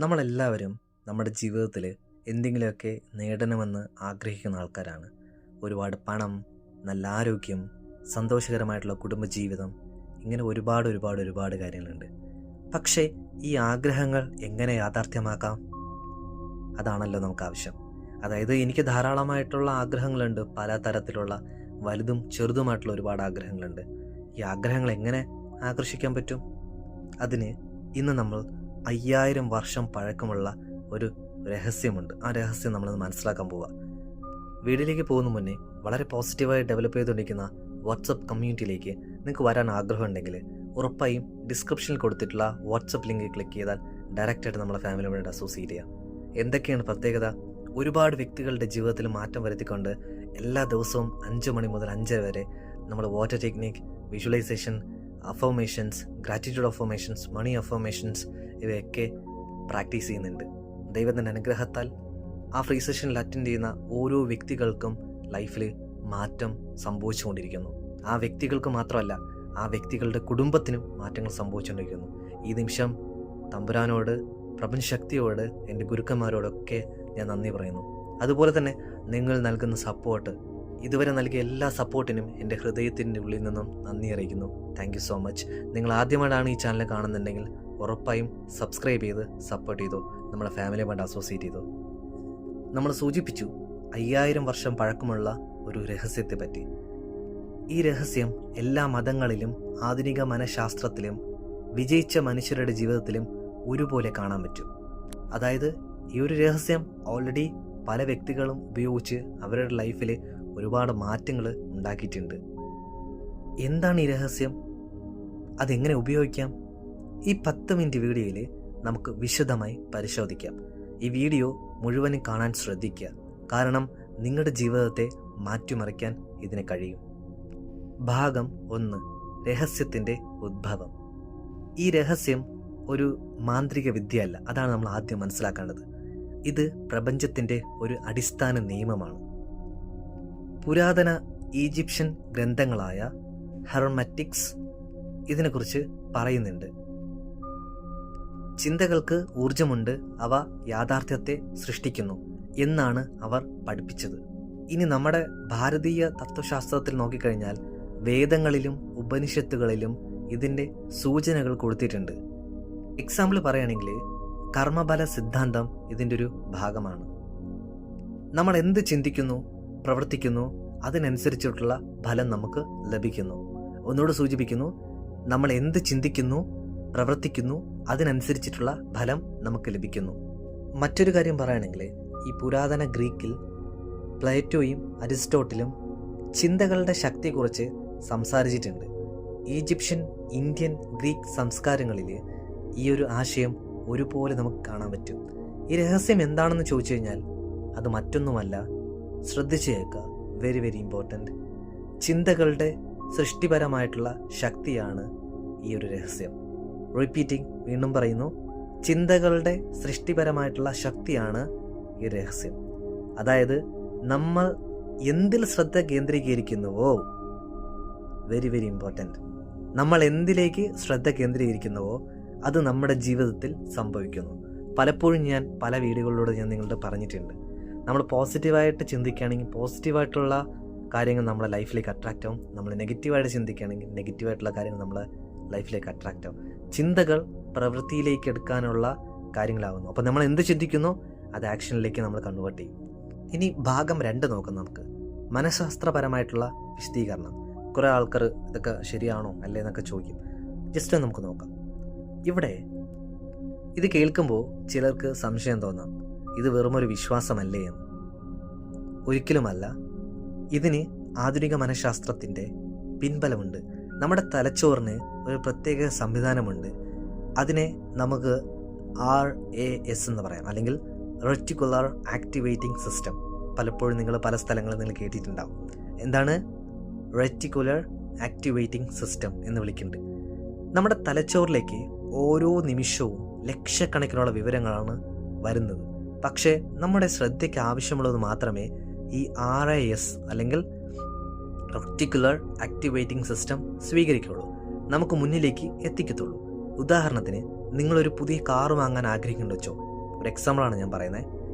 നമ്മളെല്ലാവരും നമ്മുടെ ജീവിതത്തിൽ എന്തെങ്കിലുമൊക്കെ നേടണമെന്ന് ആഗ്രഹിക്കുന്ന ആൾക്കാരാണ്. ഒരുപാട് പണം, നല്ല ആരോഗ്യം, സന്തോഷകരമായിട്ടുള്ള കുടുംബജീവിതം, ഇങ്ങനെ ഒരുപാട് കാര്യങ്ങളുണ്ട്. പക്ഷേ ഈ ആഗ്രഹങ്ങൾ എങ്ങനെ യാഥാർത്ഥ്യമാക്കാം? അതാണല്ലോ നമുക്ക് ആവശ്യം. അതായത് എനിക്ക് ധാരാളമായിട്ടുള്ള ആഗ്രഹങ്ങളുണ്ട്, പല തരത്തിലുള്ള വലുതും ചെറുതുമായിട്ടുള്ള ഒരുപാട് ആഗ്രഹങ്ങളുണ്ട്. ഈ ആഗ്രഹങ്ങൾ എങ്ങനെ ആകർഷിക്കാൻ പറ്റും? അതിന് ഇന്ന് നമ്മൾ 5000 വർഷം പഴക്കമുള്ള ഒരു രഹസ്യമുണ്ട്. ആ രഹസ്യം നമ്മളത് മനസ്സിലാക്കാൻ പോവുക. വീഡിയോയിലേക്ക് പോകുന്ന മുന്നേ വളരെ പോസിറ്റീവായി ഡെവലപ്പ് ചെയ്തുകൊണ്ടിരിക്കുന്ന വാട്സപ്പ് കമ്മ്യൂണിറ്റിയിലേക്ക് നിങ്ങൾക്ക് വരാൻ ആഗ്രഹമുണ്ടെങ്കിൽ ഉറപ്പായും ഡിസ്ക്രിപ്ഷനിൽ കൊടുത്തിട്ടുള്ള വാട്സപ്പ് ലിങ്ക് ക്ലിക്ക് ചെയ്താൽ ഡയറക്റ്റായിട്ട് നമ്മളെ ഫാമിലിയുമായിട്ട് അസോസിയേറ്റ് ചെയ്യാം. എന്തൊക്കെയാണ് പ്രത്യേകത? ഒരുപാട് വ്യക്തികളുടെ ജീവിതത്തിൽ മാറ്റം വരുത്തിക്കൊണ്ട് എല്ലാ ദിവസവും 5 മണി മുതൽ 5 വരെ നമ്മൾ water technique, visualisation, affirmations, gratitude affirmations, money affirmations ഇവയൊക്കെ പ്രാക്ടീസ് ചെയ്യുന്നുണ്ട്. ദൈവത്തിൻ്റെ അനുഗ്രഹത്താൽ ആ ഫ്രീ സെഷനിൽ അറ്റൻഡ് ചെയ്യുന്ന ഓരോ വ്യക്തികൾക്കും ലൈഫിൽ മാറ്റം സംഭവിച്ചുകൊണ്ടിരിക്കുന്നു. ആ വ്യക്തികൾക്ക് മാത്രമല്ല, ആ വ്യക്തികളുടെ കുടുംബത്തിനും മാറ്റങ്ങൾ സംഭവിച്ചുകൊണ്ടിരിക്കുന്നു. ഈ നിമിഷം തമ്പുരാനോട്, പ്രപഞ്ചശക്തിയോട്, എൻ്റെ ഗുരുക്കന്മാരോടൊക്കെ ഞാൻ നന്ദി പറയുന്നു. അതുപോലെ തന്നെ നിങ്ങൾ നൽകുന്ന സപ്പോർട്ട്, ഇതുവരെ നൽകിയ എല്ലാ സപ്പോർട്ടിനും എൻ്റെ ഹൃദയത്തിൻ്റെ ഉള്ളിൽ നിന്നും നന്ദി അറിയിക്കുന്നു. Thank you so much. നിങ്ങൾ ആദ്യമായിട്ടാണ് ഈ ചാനൽ കാണുന്നുണ്ടെങ്കിൽ ഉറപ്പായും സബ്സ്ക്രൈബ് ചെയ്ത് സപ്പോർട്ട് ചെയ്തു, നമ്മുടെ ഫാമിലിയുമായിട്ട് അസോസിയേറ്റ് ചെയ്തു. നമ്മൾ സൂചിപ്പിച്ചു 5000 വർഷം പഴക്കമുള്ള ഒരു രഹസ്യത്തെ പറ്റി. ഈ രഹസ്യം എല്ലാ മതങ്ങളിലും ആധുനിക മനഃശാസ്ത്രത്തിലും വിജയിച്ച മനുഷ്യരുടെ ജീവിതത്തിലും ഒരുപോലെ കാണാൻ പറ്റും. അതായത് ഈ ഒരു രഹസ്യം ഓൾറെഡി പല വ്യക്തികളും ഉപയോഗിച്ച് അവരുടെ ലൈഫിൽ ഒരുപാട് മാറ്റങ്ങൾ ഉണ്ടാക്കിയിട്ടുണ്ട്. എന്താണ് ഈ രഹസ്യം? അതെങ്ങനെ ഉപയോഗിക്കാം? ഈ 10 മിനിറ്റ് വീഡിയോയിൽ നമുക്ക് വിശദമായി പരിശോധിക്കാം. ഈ വീഡിയോ മുഴുവനും കാണാൻ ശ്രദ്ധിക്കുക, കാരണം നിങ്ങളുടെ ജീവിതത്തെ മാറ്റിമറിക്കാൻ ഇതിന് കഴിയും. ഭാഗം 1: രഹസ്യത്തിൻ്റെ ഉദ്ഭവം. ഈ രഹസ്യം ഒരു മാന്ത്രിക വിദ്യയല്ല, അതാണ് നമ്മൾ ആദ്യം മനസ്സിലാക്കേണ്ടത്. ഇത് പ്രപഞ്ചത്തിൻ്റെ ഒരു അടിസ്ഥാന നിയമമാണ്. പുരാതന ഈജിപ്ഷ്യൻ ഗ്രന്ഥങ്ങളായ ഹെർമറ്റിക്സ് ഇതിനെക്കുറിച്ച് പറയുന്നുണ്ട്. ചിന്തകൾക്ക് ഊർജമുണ്ട്, അവ യാഥാർത്ഥ്യത്തെ സൃഷ്ടിക്കുന്നു എന്നാണ് അവർ പഠിപ്പിച്ചത്. ഇനി നമ്മുടെ ഭാരതീയ തത്വശാസ്ത്രത്തിൽ നോക്കിക്കഴിഞ്ഞാൽ വേദങ്ങളിലും ഉപനിഷത്തുകളിലും ഇതിൻ്റെ സൂചനകൾ കൊടുത്തിട്ടുണ്ട്. എക്സാമ്പിൾ പറയുകയാണെങ്കിൽ കർമ്മഫല സിദ്ധാന്തം ഇതിൻ്റെ ഒരു ഭാഗമാണ്. നമ്മൾ എന്ത് ചിന്തിക്കുന്നു, പ്രവർത്തിക്കുന്നു, അതിനനുസരിച്ചിട്ടുള്ള ഫലം നമുക്ക് ലഭിക്കുന്നു. ഒന്നുകൂടെ സൂചിപ്പിക്കുന്നു, നമ്മൾ എന്ത് ചിന്തിക്കുന്നു, പ്രവർത്തിക്കുന്നു, അതിനനുസരിച്ചിട്ടുള്ള ഫലം നമുക്ക് ലഭിക്കുന്നു. മറ്റൊരു കാര്യം പറയുകയാണെങ്കിൽ ഈ പുരാതന ഗ്രീക്കിൽ പ്ലേറ്റോയും അരിസ്റ്റോട്ടിലും ചിന്തകളുടെ ശക്തിയെക്കുറിച്ച് സംസാരിച്ചിട്ടുണ്ട്. ഈജിപ്ഷ്യൻ, ഇന്ത്യൻ, ഗ്രീക്ക് സംസ്കാരങ്ങളിൽ ഈ ഒരു ആശയം ഒരുപോലെ നമുക്ക് കാണാൻ പറ്റും. ഈ രഹസ്യം എന്താണെന്ന് ചോദിച്ചു കഴിഞ്ഞാൽ അത് മറ്റൊന്നുമല്ല, ശ്രദ്ധിച്ചു കേൾക്കുക, വെരി ഇമ്പോർട്ടൻ്റ്. ചിന്തകളുടെ സൃഷ്ടിപരമായിട്ടുള്ള ശക്തിയാണ് ഈ ഒരു രഹസ്യം. റിപ്പീറ്റിംഗ്, വീണ്ടും പറയുന്നു, ചിന്തകളുടെ സൃഷ്ടിപരമായിട്ടുള്ള ശക്തിയാണ് ഈ രഹസ്യം. അതായത് നമ്മൾ എന്തിൽ ശ്രദ്ധ കേന്ദ്രീകരിക്കുന്നുവോ, വെരി ഇമ്പോർട്ടൻ്റ്, നമ്മൾ എന്തിലേക്ക് ശ്രദ്ധ കേന്ദ്രീകരിക്കുന്നുവോ അത് നമ്മുടെ ജീവിതത്തിൽ സംഭവിക്കുന്നു. പലപ്പോഴും ഞാൻ പല വീഡിയോകളിലൂടെ ഞാൻ നിങ്ങളോട് പറഞ്ഞിട്ടുണ്ട്. നമ്മൾ പോസിറ്റീവായിട്ട് ചിന്തിക്കുകയാണെങ്കിൽ പോസിറ്റീവായിട്ടുള്ള കാര്യങ്ങൾ നമ്മളെ ലൈഫിലേക്ക് അട്രാക്റ്റ് ആവും. നമ്മൾ നെഗറ്റീവായിട്ട് ചിന്തിക്കുകയാണെങ്കിൽ നെഗറ്റീവായിട്ടുള്ള കാര്യങ്ങൾ നമ്മളെ ലൈഫിലേക്ക് അട്രാക്റ്റ് ആവും. ചിന്തകൾ പ്രവൃത്തിയിലേക്ക് എടുക്കാനുള്ള കാര്യങ്ങളാവുന്നു. അപ്പോൾ നമ്മൾ എന്ത് ചിന്തിക്കുന്നു അത് ആക്ഷനിലേക്ക് നമ്മൾ കൺവേർട്ട് ചെയ്യും. ഇനി ഭാഗം 2 നോക്കാം. നമുക്ക് മനഃശാസ്ത്രപരമായിട്ടുള്ള വിശദീകരണം. കുറേ ആൾക്കാർ ഇതൊക്കെ ശരിയാണോ അല്ലേ എന്നൊക്കെ ചോദിക്കും. ജസ്റ്റ് നമുക്ക് നോക്കാം. ഇവിടെ ഇത് കേൾക്കുമ്പോൾ ചിലർക്ക് സംശയം തോന്നാം, ഇത് വെറുമൊരു വിശ്വാസമല്ലേ എന്ന്. ഒരിക്കലുമല്ല. ഇതിന് ആധുനിക മനഃശാസ്ത്രത്തിൻ്റെ പിൻബലമുണ്ട്. നമ്മുടെ തലച്ചോറിന് ഒരു പ്രത്യേക സംവിധാനമുണ്ട്. അതിനെ നമുക്ക് RAS എന്ന് പറയാം, അല്ലെങ്കിൽ റെറ്റിക്കുലർ ആക്ടിവേറ്റിംഗ് സിസ്റ്റം. പലപ്പോഴും നിങ്ങൾ പല സ്ഥലങ്ങളിൽ നിങ്ങൾ കേട്ടിട്ടുണ്ടാവും. എന്താണ് റെറ്റിക്കുലർ ആക്ടിവേറ്റിംഗ് സിസ്റ്റം എന്ന് വിളിക്കുന്നുണ്ട്. നമ്മുടെ തലച്ചോറിലേക്ക് ഓരോ നിമിഷവും ലക്ഷക്കണക്കിനുള്ള വിവരങ്ങളാണ് വരുന്നത്. പക്ഷേ നമ്മുടെ ശ്രദ്ധയ്ക്ക് ആവശ്യമുള്ളത് മാത്രമേ ഈ RAS അല്ലെങ്കിൽ റെറ്റിക്കുലർ ആക്ടിവേറ്റിംഗ് സിസ്റ്റം സ്വീകരിക്കുള്ളൂ, നമുക്ക് മുന്നിലേക്ക് എത്തിക്കത്തുള്ളൂ. ഉദാഹരണത്തിന്, നിങ്ങളൊരു പുതിയ കാറ് വാങ്ങാൻ ആഗ്രഹിക്കുന്നുണ്ട് വെച്ചോ. ഒരു എക്സാമ്പിളാണ് ഞാൻ പറയുന്നത്.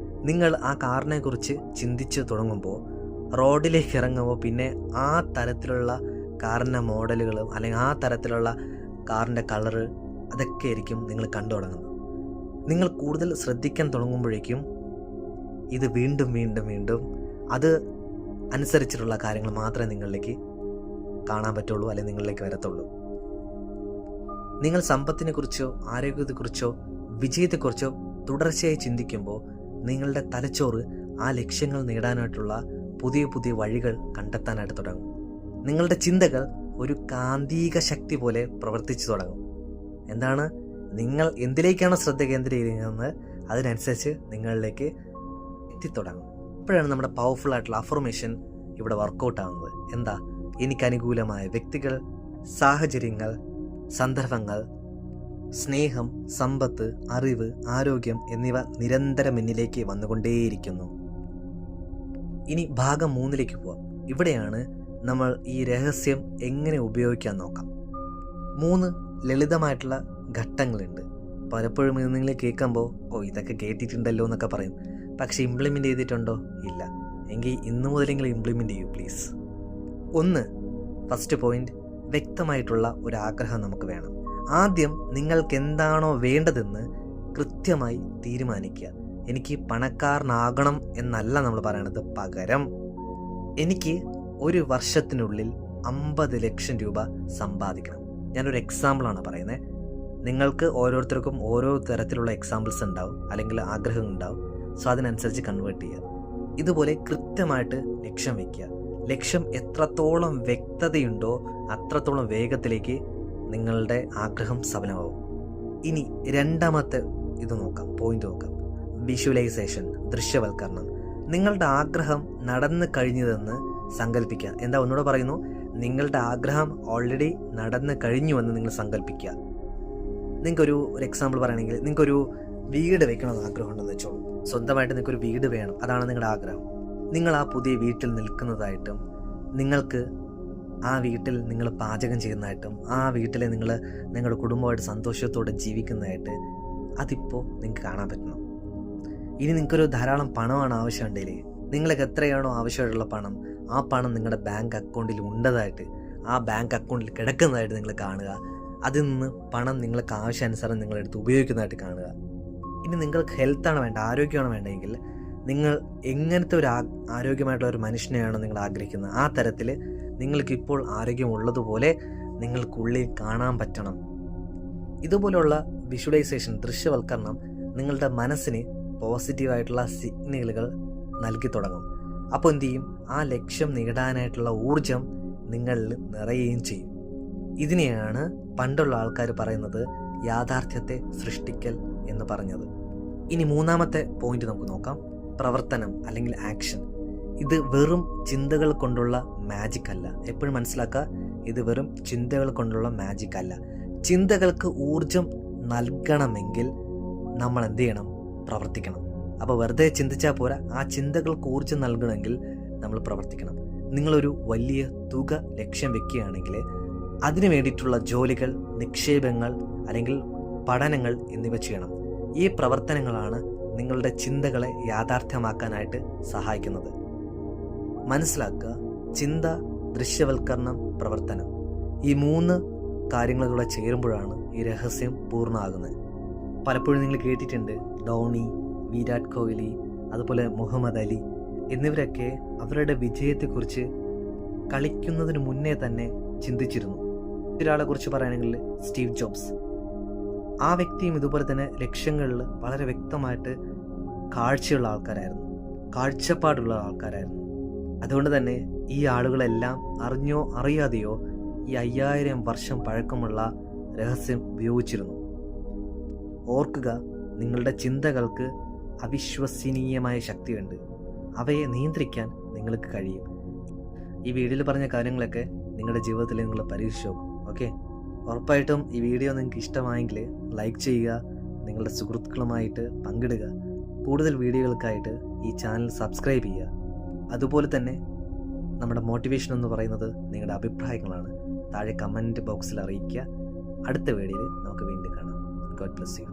നിങ്ങൾ ആ കാറിനെ കുറിച്ച് ചിന്തിച്ച് തുടങ്ങുമ്പോൾ റോഡിലേക്ക് ഇറങ്ങുമ്പോൾ പിന്നെ ആ തരത്തിലുള്ള കാറിൻ്റെ മോഡലുകളും അല്ലെങ്കിൽ ആ തരത്തിലുള്ള കാറിൻ്റെ കളറ് അതൊക്കെ ആയിരിക്കും നിങ്ങൾ കണ്ടു തുടങ്ങുന്നത്. നിങ്ങൾ കൂടുതൽ ശ്രദ്ധിക്കാൻ തുടങ്ങുമ്പോഴേക്കും ഇത് വീണ്ടും വീണ്ടും വീണ്ടും അത് അനുസരിച്ചിട്ടുള്ള കാര്യങ്ങൾ മാത്രമേ നിങ്ങളിലേക്ക് കാണാൻ പറ്റുള്ളൂ, അല്ലെങ്കിൽ നിങ്ങളിലേക്ക് വരത്തുള്ളൂ. നിങ്ങൾ സമ്പത്തിനെക്കുറിച്ചോ ആരോഗ്യത്തെക്കുറിച്ചോ വിജയത്തെക്കുറിച്ചോ തുടർച്ചയായി ചിന്തിക്കുമ്പോൾ നിങ്ങളുടെ തലച്ചോറ് ആ ലക്ഷ്യങ്ങൾ നേടാനായിട്ടുള്ള പുതിയ പുതിയ വഴികൾ കണ്ടെത്താനായിട്ട് തുടങ്ങും. നിങ്ങളുടെ ചിന്തകൾ ഒരു കാന്തിക ശക്തി പോലെ പ്രവർത്തിച്ചു തുടങ്ങും. എന്താണ്, നിങ്ങൾ എന്തിലേക്കാണ് ശ്രദ്ധ കേന്ദ്രീകരിക്കുന്നത് അതിനനുസരിച്ച് നിങ്ങളിലേക്ക് എത്തിത്തുടങ്ങും. അപ്പോഴാണ് നമ്മുടെ പവർഫുൾ ആയിട്ടുള്ള അഫർമേഷൻ ഇവിടെ വർക്കൗട്ട് ആവുന്നത്. എന്താ, എനിക്ക് അനുകൂലമായ വ്യക്തികൾ, സാഹചര്യങ്ങൾ, സന്ദർഭങ്ങൾ, സ്നേഹം, സമ്പത്ത്, അറിവ്, ആരോഗ്യം എന്നിവ നിരന്തരം എന്നിലേക്ക് വന്നുകൊണ്ടേയിരിക്കുന്നു. ഇനി ഭാഗം 3ലേക്ക് പോവാം. ഇവിടെയാണ് നമ്മൾ ഈ രഹസ്യം എങ്ങനെ ഉപയോഗിക്കാൻ നോക്കാം. 3 ലളിതമായിട്ടുള്ള ഘട്ടങ്ങളുണ്ട്. പലപ്പോഴും നിങ്ങൾ കേൾക്കുമ്പോൾ ഇതൊക്കെ കേട്ടിട്ടുണ്ടല്ലോ എന്നൊക്കെ പറയും. പക്ഷേ ഇംപ്ലിമെൻ്റ് ചെയ്തിട്ടുണ്ടോ? ഇല്ല. എങ്കിൽ ഇന്നു മുതലെങ്കിലും ഇംപ്ലിമെൻ്റ് ചെയ്യൂ പ്ലീസ്. 1, ഫസ്റ്റ് പോയിന്റ്, വ്യക്തമായിട്ടുള്ള ഒരു ആഗ്രഹം നമുക്ക് വേണം. ആദ്യം നിങ്ങൾക്ക് എന്താണോ വേണ്ടതെന്ന് കൃത്യമായി തീരുമാനിക്കുക. എനിക്ക് പണക്കാരനാകണം എന്നല്ല നമ്മൾ പറയണത്. പകരം എനിക്ക് ഒരു വർഷത്തിനുള്ളിൽ 50 ലക്ഷം രൂപ സമ്പാദിക്കണം. ഞാനൊരു എക്സാമ്പിളാണ് പറയുന്നത്. നിങ്ങൾക്ക് ഓരോരുത്തർക്കും ഓരോ തരത്തിലുള്ള എക്സാമ്പിൾസ് ഉണ്ടാവും, അല്ലെങ്കിൽ ആഗ്രഹം ഉണ്ടാവും. സോ അതിനനുസരിച്ച് കൺവേർട്ട് ചെയ്യുക. ഇതുപോലെ കൃത്യമായിട്ട് ലക്ഷ്യം വയ്ക്കുക. ലക്ഷ്യം എത്രത്തോളം വ്യക്തതയുണ്ടോ അത്രത്തോളം വേഗത്തിലേക്ക് നിങ്ങളുടെ ആഗ്രഹം സഫലമാവും. ഇനി രണ്ടാമത്തെ പോയിന്റ് നോക്കാം. വിഷ്വലൈസേഷൻ, ദൃശ്യവൽക്കരണം. നിങ്ങളുടെ ആഗ്രഹം നടന്നു കഴിഞ്ഞതെന്ന് സങ്കല്പിക്കുക. എന്താ, ഒന്നുകൂടെ പറയുന്നു, നിങ്ങളുടെ ആഗ്രഹം ഓൾറെഡി നടന്നു കഴിഞ്ഞുവെന്ന് നിങ്ങൾ സങ്കല്പിക്കുക. നിങ്ങൾക്കൊരു എക്സാമ്പിൾ പറയുകയാണെങ്കിൽ, നിങ്ങൾക്കൊരു വീട് വെക്കണമെന്ന് ആഗ്രഹം ഉണ്ടെന്ന് വെച്ചോളൂ. സ്വന്തമായിട്ട് നിങ്ങൾക്കൊരു വീട് വേണം, അതാണ് നിങ്ങളുടെ ആഗ്രഹം. നിങ്ങൾ ആ പുതിയ വീട്ടിൽ നിൽക്കുന്നതായിട്ടും നിങ്ങൾക്ക് ആ വീട്ടിൽ നിങ്ങൾ പാചകം ചെയ്യുന്നതായിട്ടും ആ വീട്ടിൽ നിങ്ങളുടെ കുടുംബമായിട്ട് സന്തോഷത്തോടെ ജീവിക്കുന്നതായിട്ട് അതിപ്പോൾ നിങ്ങൾക്ക് കാണാൻ പറ്റണം. ഇനി നിങ്ങൾക്കൊരു ധാരാളം പണമാണ് ആവശ്യമുണ്ടെങ്കിൽ, നിങ്ങൾക്ക് എത്രയാണോ ആവശ്യമായിട്ടുള്ള പണം, ആ പണം നിങ്ങളുടെ ബാങ്ക് അക്കൗണ്ടിൽ ഉണ്ടതായിട്ട്, ആ ബാങ്ക് അക്കൗണ്ടിൽ കിടക്കുന്നതായിട്ട് നിങ്ങൾ കാണുക. അതിൽ നിന്ന് പണം നിങ്ങൾക്ക് ആവശ്യാനുസരണം നിങ്ങളെടുത്ത് ഉപയോഗിക്കുന്നതായിട്ട് കാണുക. ഇനി നിങ്ങൾക്ക് ഹെൽത്താണ് വേണ്ട, ആരോഗ്യമാണ് വേണ്ടതെങ്കിൽ, നിങ്ങൾ എങ്ങനത്തെ ഒരു ആരോഗ്യമായിട്ടുള്ള ഒരു മനുഷ്യനെയാണോ നിങ്ങൾ ആഗ്രഹിക്കുന്നത്, ആ തരത്തിൽ നിങ്ങൾക്കിപ്പോൾ ആരോഗ്യമുള്ളതുപോലെ നിങ്ങൾക്കുള്ളിൽ കാണാൻ പറ്റണം. ഇതുപോലുള്ള വിഷ്വലൈസേഷൻ, ദൃശ്യവൽക്കരണം നിങ്ങളുടെ മനസ്സിന് പോസിറ്റീവായിട്ടുള്ള സിഗ്നലുകൾ നൽകി തുടങ്ങും. അപ്പോൾ എന്തു ചെയ്യും, ആ ലക്ഷ്യം നേടാനായിട്ടുള്ള ഊർജം നിങ്ങളിൽ നിറയുകയും ചെയ്യും. ഇതിനെയാണ് പണ്ടുള്ള ആൾക്കാർ പറയുന്നത് യാഥാർത്ഥ്യത്തെ സൃഷ്ടിക്കൽ എന്ന് പറഞ്ഞത്. ഇനി 3ാമത്തെ പോയിന്റ് നമുക്ക് നോക്കാം. പ്രവർത്തനം അല്ലെങ്കിൽ ആക്ഷൻ. ഇത് വെറും ചിന്തകൾ കൊണ്ടുള്ള മാജിക് അല്ല. എപ്പോഴും മനസ്സിലാക്കുക, ഇത് വെറും ചിന്തകൾ കൊണ്ടുള്ള മാജിക് അല്ല. ചിന്തകൾക്ക് ഊർജം നൽകണമെങ്കിൽ നമ്മൾ എന്ത് ചെയ്യണം? പ്രവർത്തിക്കണം. അപ്പോൾ വെറുതെ ചിന്തിച്ചാൽ പോരാ, ആ ചിന്തകൾക്ക് ഊർജം നൽകണമെങ്കിൽ നമ്മൾ പ്രവർത്തിക്കണം. നിങ്ങളൊരു വലിയ തുക ലക്ഷ്യം വെക്കുകയാണെങ്കിൽ അതിനു വേണ്ടിയിട്ടുള്ള ജോലികൾ, നിക്ഷേപങ്ങൾ അല്ലെങ്കിൽ പഠനങ്ങൾ എന്നിവ ചെയ്യണം. ഈ പ്രവർത്തനങ്ങളാണ് നിങ്ങളുടെ ചിന്തകളെ യാഥാർത്ഥ്യമാക്കാനായിട്ട് സഹായിക്കുന്നത്. മനസ്സിലാക്കുക, ചിന്ത, ദൃശ്യവൽക്കരണം, പ്രവർത്തനം, ഈ 3 കാര്യങ്ങളിലൂടെ ചേരുമ്പോഴാണ് ഈ രഹസ്യം പൂർണ്ണമാകുന്നത്. പലപ്പോഴും നിങ്ങൾ കേട്ടിട്ടുണ്ട്, ധോണി, വിരാട് കോഹ്ലി, അതുപോലെ മുഹമ്മദ് അലി എന്നിവരൊക്കെ അവരുടെ വിജയത്തെക്കുറിച്ച് കളിക്കുന്നതിന് മുന്നേ തന്നെ ചിന്തിച്ചിരുന്നു. ഒരാളെ കുറിച്ച് പറയുകയാണെങ്കിൽ സ്റ്റീവ് ജോബ്സ്. ആ വ്യക്തിയും ഇതുപോലെ തന്നെ ലക്ഷ്യങ്ങളിൽ വളരെ വ്യക്തമായിട്ട് കാഴ്ചയുള്ള ആൾക്കാരായിരുന്നു, കാഴ്ചപ്പാടുള്ള ആൾക്കാരായിരുന്നു. അതുകൊണ്ട് തന്നെ ഈ ആളുകളെല്ലാം അറിഞ്ഞോ അറിയാതെയോ ഈ 5000 വർഷം പഴക്കമുള്ള രഹസ്യം ഉപയോഗിച്ചിരുന്നു. ഓർക്കുക, നിങ്ങളുടെ ചിന്തകൾക്ക് അവിശ്വസനീയമായ ശക്തിയുണ്ട്. അവയെ നിയന്ത്രിക്കാൻ നിങ്ങൾക്ക് കഴിയും. ഈ വീഡിയോയിൽ പറഞ്ഞ കാര്യങ്ങളൊക്കെ നിങ്ങളുടെ ജീവിതത്തിൽ നിങ്ങൾ പരീക്ഷിച്ച് നോക്കും. ഓക്കെ, ഉറപ്പായിട്ടും ഈ വീഡിയോ നിങ്ങൾക്ക് ഇഷ്ടമായെങ്കിൽ ലൈക്ക് ചെയ്യുക, നിങ്ങളുടെ സുഹൃത്തുക്കളുമായിട്ട് പങ്കിടുക. കൂടുതൽ വീഡിയോകൾക്കായിട്ട് ഈ ചാനൽ സബ്സ്ക്രൈബ് ചെയ്യുക. അതുപോലെ തന്നെ നമ്മുടെ മോട്ടിവേഷൻ എന്ന് പറയുന്നത് നിങ്ങളുടെ അഭിപ്രായങ്ങളാണ്. താഴെ കമൻറ്റ് ബോക്സിൽ അറിയിക്കുക. അടുത്ത വീഡിയോയിൽ നമുക്ക് വീണ്ടും കാണാം. God bless you.